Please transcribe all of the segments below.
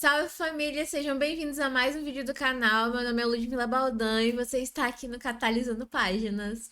Salve família, sejam bem-vindos a mais um vídeo do canal. Meu nome é Ludmila Baldan e você está aqui no Catalisando Páginas.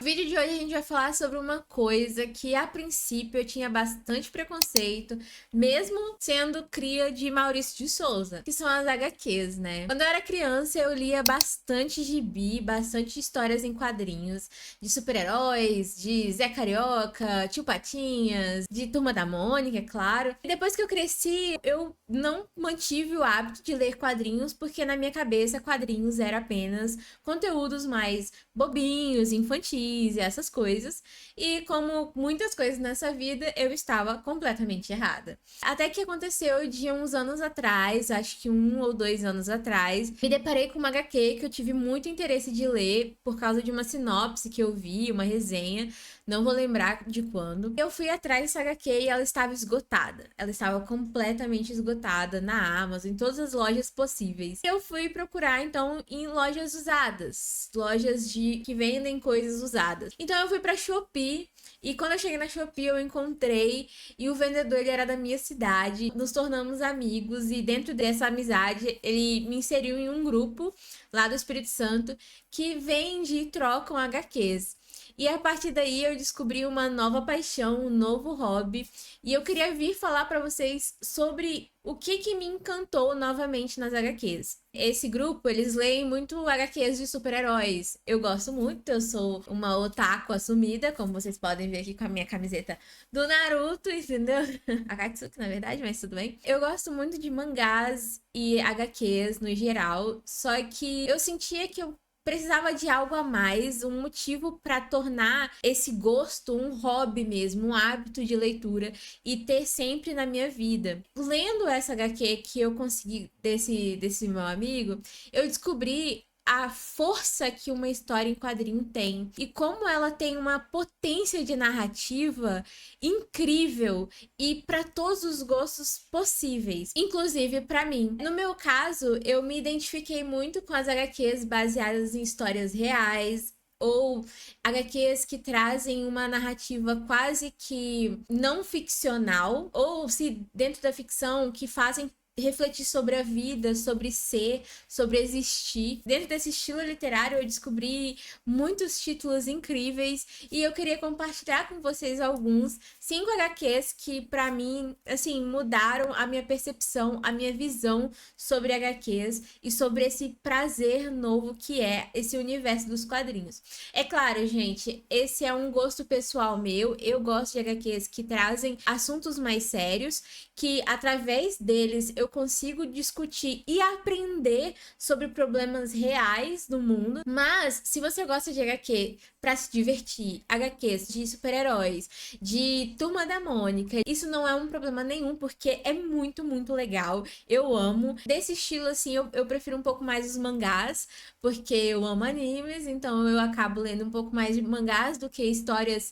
No vídeo de hoje a gente vai falar sobre uma coisa que a princípio eu tinha bastante preconceito, mesmo sendo cria de Maurício de Souza, que são as HQs, né? Quando eu era criança eu lia bastante gibi, bastante histórias em quadrinhos, de super-heróis, de Zé Carioca, Tio Patinhas, de Turma da Mônica, é claro. E depois que eu cresci, eu não mantive o hábito de ler quadrinhos, porque na minha cabeça quadrinhos era apenas conteúdos mais bobinhos, infantis e essas coisas. E como muitas coisas nessa vida, eu estava completamente errada. Até que aconteceu de uns anos atrás, acho que 1 ou 2 anos atrás, me deparei com uma HQ que eu tive muito interesse de ler por causa de uma sinopse que eu vi, uma resenha, não vou lembrar de quando. Eu fui atrás dessa HQ e ela estava esgotada. Ela estava completamente esgotada na Amazon, em todas as lojas possíveis. Eu fui procurar então em lojas usadas, lojas que vendem coisas usadas. Então eu fui pra Shopee e quando eu cheguei na Shopee eu encontrei e o vendedor ele era da minha cidade. Nos tornamos amigos e dentro dessa amizade ele me inseriu em um grupo lá do Espírito Santo que vende e trocam HQs. E a partir daí eu descobri uma nova paixão, um novo hobby, e eu queria vir falar para vocês sobre o que me encantou novamente nas HQs. Esse grupo, eles leem muito HQs de super-heróis. Eu gosto muito, eu sou uma otaku assumida, como vocês podem ver aqui com a minha camiseta do Naruto, entendeu? Akatsuki, na verdade, mas tudo bem. Eu gosto muito de mangás e HQs no geral, só que eu sentia que eu precisava de algo a mais, um motivo para tornar esse gosto um hobby mesmo, um hábito de leitura e ter sempre na minha vida. Lendo essa HQ que eu consegui desse meu amigo, eu descobri a força que uma história em quadrinho tem e como ela tem uma potência de narrativa incrível e para todos os gostos possíveis, inclusive para mim. No meu caso, eu me identifiquei muito com as HQs baseadas em histórias reais, ou HQs que trazem uma narrativa quase que não ficcional, ou se dentro da ficção que fazem refletir sobre a vida, sobre ser, sobre existir. Dentro desse estilo literário eu descobri muitos títulos incríveis e eu queria compartilhar com vocês alguns 5 HQs que para mim, assim, mudaram a minha percepção, a minha visão sobre HQs e sobre esse prazer novo que é esse universo dos quadrinhos. É claro, gente, esse é um gosto pessoal meu. Eu gosto de HQs que trazem assuntos mais sérios, que através deles eu consigo discutir e aprender sobre problemas reais do mundo. Mas se você gosta de HQ para se divertir, HQs de super-heróis, de Turma da Mônica, isso não é um problema nenhum, porque é muito, muito legal. Eu amo. Desse estilo, assim, eu prefiro um pouco mais os mangás, porque eu amo animes, então eu acabo lendo um pouco mais de mangás do que histórias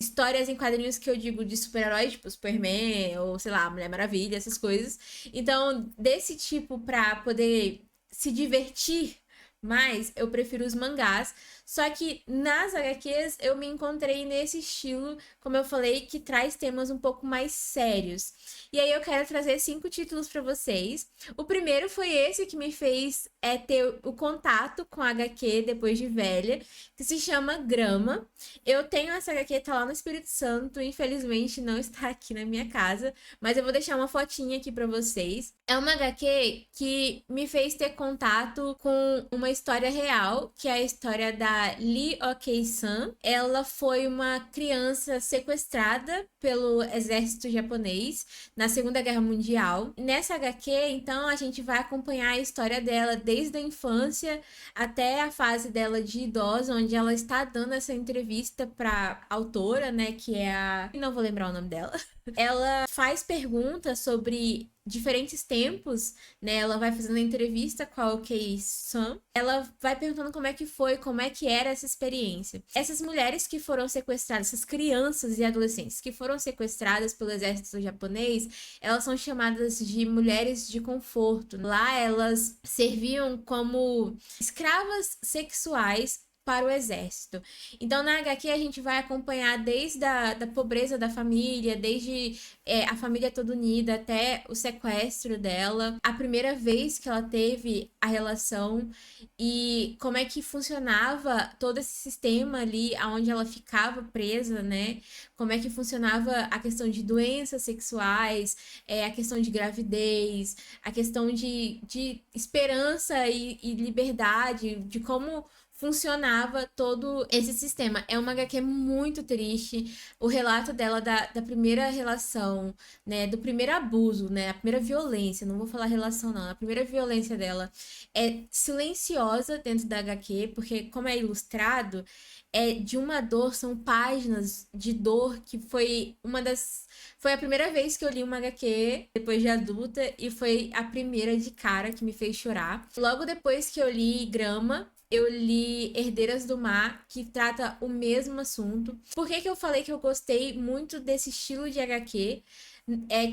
em quadrinhos que eu digo de super-heróis, tipo Superman, ou sei lá, Mulher Maravilha, essas coisas. Então, desse tipo, pra poder se divertir mais, eu prefiro os mangás. Só que nas HQs eu me encontrei nesse estilo, como eu falei, que traz temas um pouco mais sérios. E aí eu quero trazer 5 títulos para vocês. O primeiro foi esse que me fez ter o contato com a HQ depois de velha, que se chama Grama. Eu tenho essa HQ, tá lá no Espírito Santo, infelizmente não está aqui na minha casa, mas eu vou deixar uma fotinha aqui para vocês. É uma HQ que me fez ter contato com uma história real, que é a história da Lee Ok-san. Ela foi uma criança sequestrada pelo exército japonês na Segunda Guerra Mundial. Nessa HQ, então, a gente vai acompanhar a história dela desde a infância até a fase dela de idosa, onde ela está dando essa entrevista para autora, né, que é a... não vou lembrar o nome dela. Ela faz perguntas sobre diferentes tempos, né? Ela vai fazendo entrevista com a Ok-san. Ela vai perguntando como é que foi, como é que era essa experiência. Essas mulheres que foram sequestradas, essas crianças e adolescentes que foram sequestradas pelo exército japonês, elas são chamadas de mulheres de conforto. Lá elas serviam como escravas sexuais para o exército. Então, na HQ, a gente vai acompanhar desde da pobreza da família, desde a família toda unida até o sequestro dela, a primeira vez que ela teve a relação e como é que funcionava todo esse sistema ali, onde ela ficava presa, né? Como é que funcionava a questão de doenças sexuais, a questão de gravidez, a questão de esperança e liberdade, de como funcionava todo esse sistema. É uma HQ muito triste. O relato dela da primeira relação, né? Do primeiro abuso, né? A primeira violência. Não vou falar relação, não. A primeira violência dela é silenciosa dentro da HQ, porque como é ilustrado, é de uma dor, são páginas de dor que foi uma das. Foi a primeira vez que eu li uma HQ depois de adulta e foi a primeira de cara que me fez chorar. Logo depois que eu li Grama, eu li Herdeiras do Mar, que trata o mesmo assunto. Por que que eu falei que eu gostei muito desse estilo de HQ?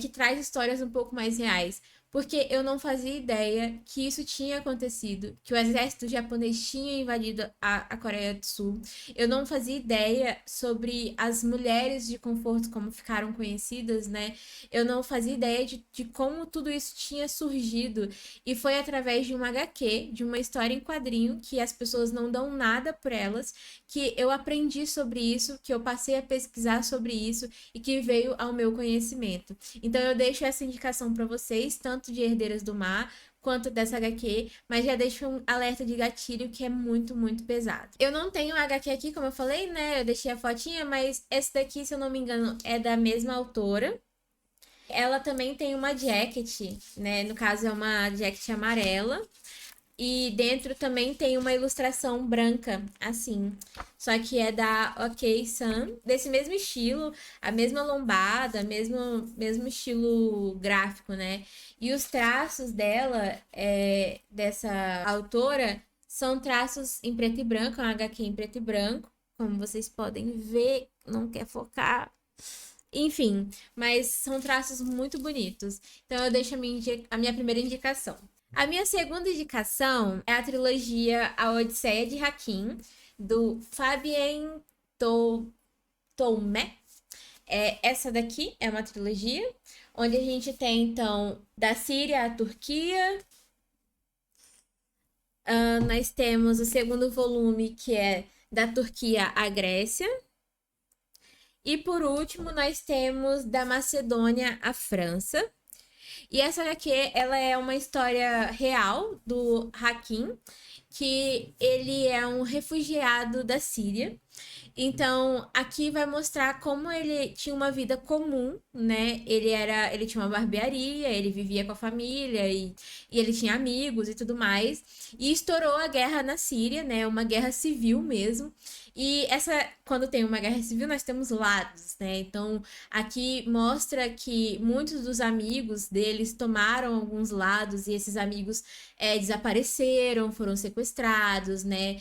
Que traz histórias um pouco mais reais. Porque eu não fazia ideia que isso tinha acontecido, que o exército japonês tinha invadido a Coreia do Sul. Eu não fazia ideia sobre as mulheres de conforto como ficaram conhecidas, né? Eu não fazia ideia de como tudo isso tinha surgido. E foi através de uma HQ, de uma história em quadrinho, que as pessoas não dão nada por elas, que eu aprendi sobre isso, que eu passei a pesquisar sobre isso e que veio ao meu conhecimento. Então eu deixo essa indicação para vocês, tanto de Herdeiras do Mar quanto dessa HQ, mas já deixo um alerta de gatilho que é muito, muito pesado. Eu não tenho a HQ aqui, como eu falei, né? Eu deixei a fotinha, mas esse daqui, se eu não me engano, é da mesma autora. Ela também tem uma jacket, né? No caso, é uma jacket amarela. E dentro também tem uma ilustração branca, assim. Só que é da OK Sun, desse mesmo estilo, a mesma lombada, mesmo estilo gráfico, né? E os traços dela, dessa autora, são traços em preto e branco, é uma HQ em preto e branco, como vocês podem ver, não quer focar. Enfim, mas são traços muito bonitos. Então eu deixo a minha primeira indicação. A minha segunda indicação é a trilogia A Odisseia de Hakim, do Fabien Tolmé. Essa daqui é uma trilogia, onde a gente tem, então, da Síria à Turquia. Nós temos o segundo volume, que é da Turquia à Grécia. E, por último, nós temos da Macedônia à França. E essa HQ, ela é uma história real do Hakim, que ele é um refugiado da Síria. Então, aqui vai mostrar como ele tinha uma vida comum, né? Ele tinha uma barbearia, ele vivia com a família e ele tinha amigos e tudo mais. E estourou a guerra na Síria, né? Uma guerra civil mesmo. E quando tem uma guerra civil, nós temos lados, né? Então, aqui mostra que muitos dos amigos deles tomaram alguns lados e esses amigos desapareceram, foram sequestrados, né?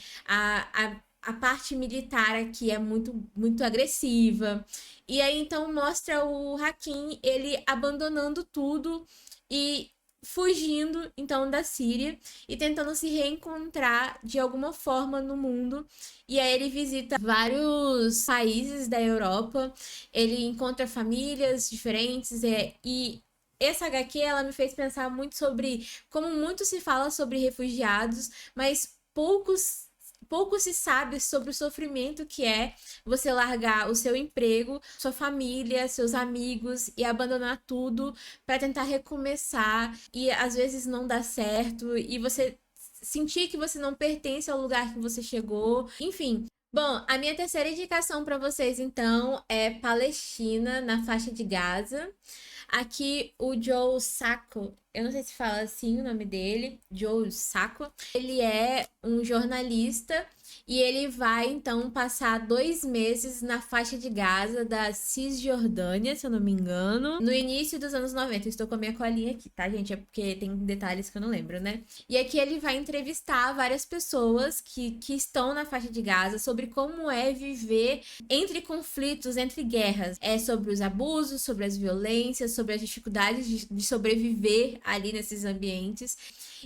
A parte militar aqui é muito, muito agressiva. E aí, então, mostra o Hakim, ele abandonando tudo e fugindo, então, da Síria e tentando se reencontrar de alguma forma no mundo. E aí ele visita vários países da Europa, ele encontra famílias diferentes e essa HQ, ela me fez pensar muito sobre como muito se fala sobre refugiados, mas pouco se sabe sobre o sofrimento que é você largar o seu emprego, sua família, seus amigos e abandonar tudo para tentar recomeçar e às vezes não dá certo e você sentir que você não pertence ao lugar que você chegou. Enfim, bom, a minha terceira indicação para vocês então é Palestina na faixa de Gaza. Aqui o Joe Sacco, eu não sei se fala assim o nome dele, Joe Sacco, ele é um jornalista e ele vai então passar 2 meses na faixa de Gaza da Cisjordânia, se eu não me engano, no início dos anos 90. Eu estou com a minha colinha aqui, tá, gente? É porque tem detalhes que eu não lembro, né? E aqui ele vai entrevistar várias pessoas que estão na faixa de Gaza sobre como é viver entre conflitos, entre guerras. É sobre os abusos, sobre as violências, sobre as dificuldades de sobreviver ali nesses ambientes.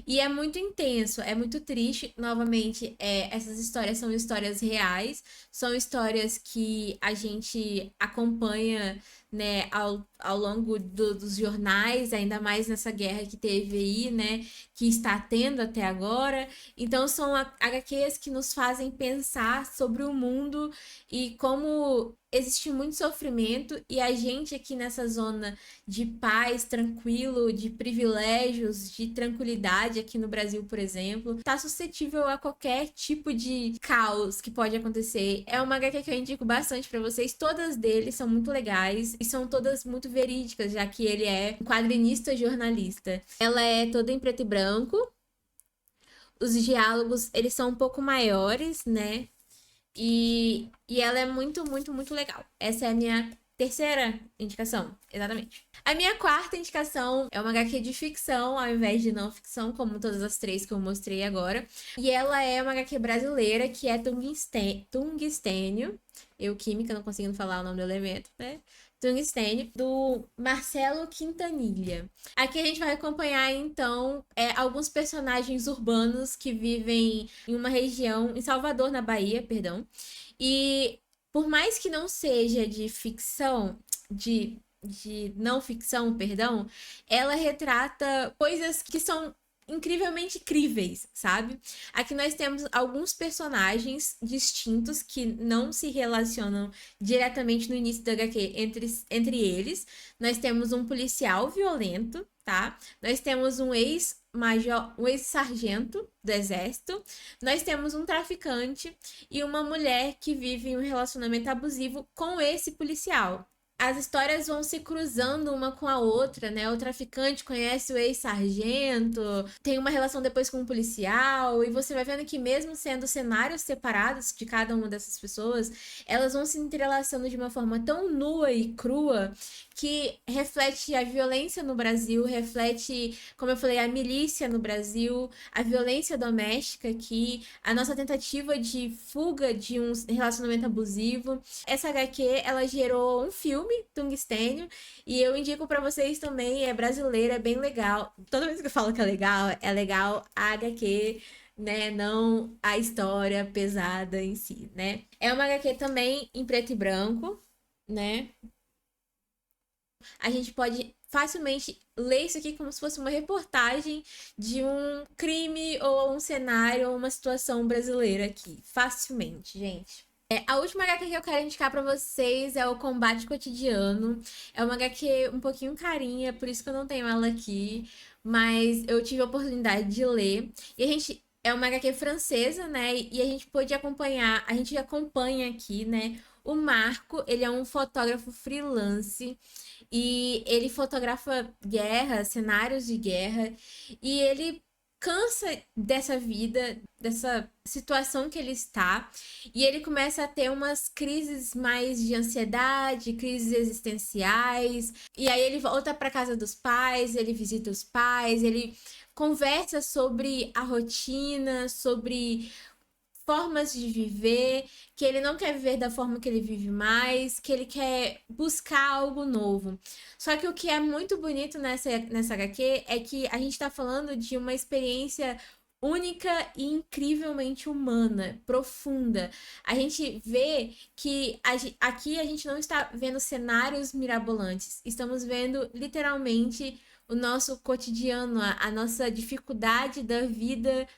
E é muito intenso, é muito triste. Novamente, essas histórias são histórias reais, são histórias que a gente acompanha, né, ao longo dos jornais, ainda mais nessa guerra que teve aí, né, que está tendo até agora. Então, são HQs que nos fazem pensar sobre o mundo e como existe muito sofrimento, e a gente aqui nessa zona de paz, tranquilo, de privilégios, de tranquilidade aqui no Brasil, por exemplo, tá suscetível a qualquer tipo de caos que pode acontecer. É uma HQ que eu indico bastante pra vocês. Todas deles são muito legais e são todas muito verídicas, já que ele é um quadrinista jornalista. Ela é toda em preto e branco. Os diálogos, eles são um pouco maiores, né? E ela é muito, muito, muito legal. Essa é a minha terceira indicação, exatamente. A minha quarta indicação é uma HQ de ficção, ao invés de não ficção, como todas as três que eu mostrei agora. E ela é uma HQ brasileira, que é Tungstênio. Eu, química, não conseguindo falar o nome do elemento, né? Tungstênio, do Marcelo Quintanilha. Aqui a gente vai acompanhar, então, alguns personagens urbanos que vivem em uma região, em Salvador, na Bahia, perdão. E por mais que não seja de ficção, de não ficção, perdão, ela retrata coisas que são incrivelmente críveis, sabe? Aqui nós temos alguns personagens distintos que não se relacionam diretamente no início da HQ entre eles. Nós temos um policial violento, tá? Nós temos um ex-major, um ex-sargento do exército. Nós temos um traficante e uma mulher que vive em um relacionamento abusivo com esse policial. As histórias vão se cruzando uma com a outra, né? O traficante conhece o ex-sargento, tem uma relação depois com o policial, e você vai vendo que mesmo sendo cenários separados de cada uma dessas pessoas, elas vão se entrelaçando de uma forma tão nua e crua que reflete a violência no Brasil, reflete, como eu falei, a milícia no Brasil, a violência doméstica aqui, a nossa tentativa de fuga de um relacionamento abusivo. Essa HQ, ela gerou um filme, Tungstênio, e eu indico pra vocês também, é brasileira, é bem legal. Toda vez que eu falo que é legal a HQ, né, não a história pesada em si, né. É uma HQ também em preto e branco, né. A gente pode facilmente ler isso aqui como se fosse uma reportagem de um crime ou um cenário ou uma situação brasileira aqui. Facilmente, gente. A última HQ que eu quero indicar pra vocês é o Combate Cotidiano. É uma HQ um pouquinho carinha, por isso que eu não tenho ela aqui. Mas eu tive a oportunidade de ler. E a gente... É uma HQ francesa, né? E a gente pôde acompanhar... A gente acompanha aqui, né? O Marco, ele é um fotógrafo freelance. E ele fotografa guerra, cenários de guerra. E ele cansa dessa vida, dessa situação que ele está, e ele começa a ter umas crises mais de ansiedade, crises existenciais, e aí ele volta para casa dos pais, ele visita os pais, ele conversa sobre a rotina, sobre formas de viver, que ele não quer viver da forma que ele vive mais, que ele quer buscar algo novo. Só que o que é muito bonito nessa HQ é que a gente tá falando de uma experiência única e incrivelmente humana, profunda. A gente vê que aqui a gente não está vendo cenários mirabolantes, estamos vendo literalmente o nosso cotidiano, a nossa dificuldade da vida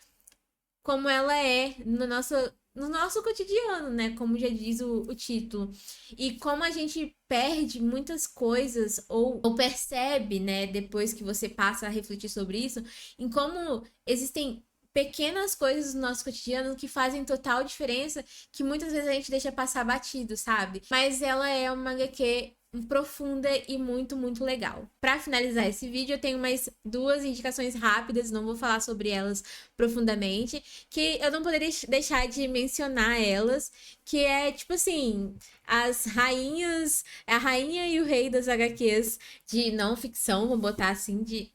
como ela é no nosso cotidiano, né? Como já diz o título. E como a gente perde muitas coisas ou percebe, né, depois que você passa a refletir sobre isso, em como existem pequenas coisas no nosso cotidiano que fazem total diferença, que muitas vezes a gente deixa passar batido, sabe? Mas ela é uma HQ profunda e muito, muito legal. Para finalizar esse vídeo, eu tenho mais duas indicações rápidas, não vou falar sobre elas profundamente, que eu não poderia deixar de mencionar elas, que é tipo assim, as rainhas, a rainha e o rei das HQs de não ficção, vou botar assim, de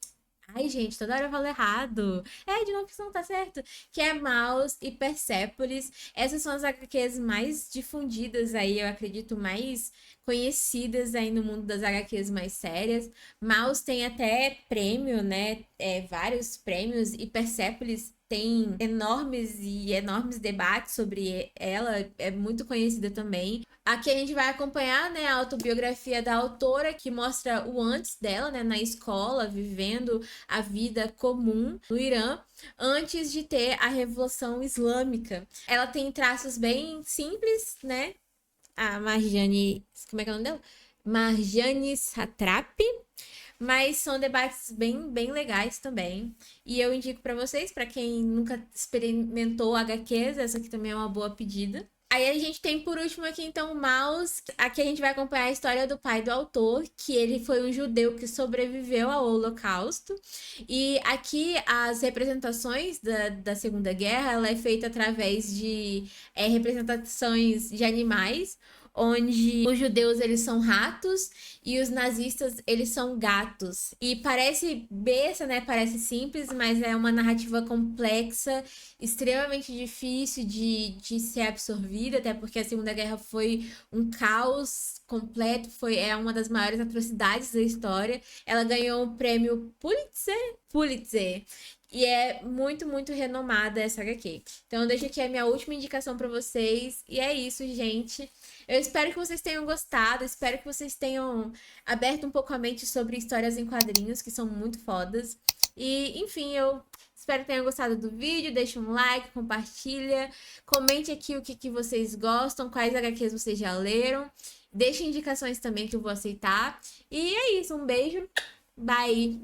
Ai, gente, toda hora eu falo errado. É, de novo que não tá certo. Que é Mouse e Persepolis. Essas são as HQs mais difundidas aí, eu acredito, mais conhecidas aí no mundo das HQs mais sérias. Mouse tem até prêmio, né? Vários prêmios. E Persepolis tem enormes e enormes debates sobre ela. É muito conhecida também. Aqui a gente vai acompanhar, né, a autobiografia da autora, que mostra o antes dela, né, na escola, vivendo a vida comum no Irã, antes de ter a Revolução Islâmica. Ela tem traços bem simples, né? A Marjane, como é que é o nome dela? Marjane Satrapi, mas são debates bem legais também. E eu indico para vocês, para quem nunca experimentou HQs, essa aqui também é uma boa pedida. Aí a gente tem por último aqui então o Maus. Aqui a gente vai acompanhar a história do pai do autor, que ele foi um judeu que sobreviveu ao Holocausto. E aqui as representações da Segunda Guerra, ela é feita através de representações de animais, onde os judeus eles são ratos e os nazistas eles são gatos. E parece besta, né? Parece simples, mas é uma narrativa complexa, extremamente difícil de ser absorvida, até porque a Segunda Guerra foi um caos completo, é uma das maiores atrocidades da história. Ela ganhou o prêmio Pulitzer. E é muito renomada essa HQ. Então, eu deixo aqui a minha última indicação para vocês. E é isso, gente. Eu espero que vocês tenham gostado. Espero que vocês tenham aberto um pouco a mente sobre histórias em quadrinhos, que são muito fodas. E, enfim, eu espero que tenham gostado do vídeo. Deixe um like, compartilha. Comente aqui o que vocês gostam, quais HQs vocês já leram. Deixe indicações também que eu vou aceitar. E é isso. Um beijo. Bye.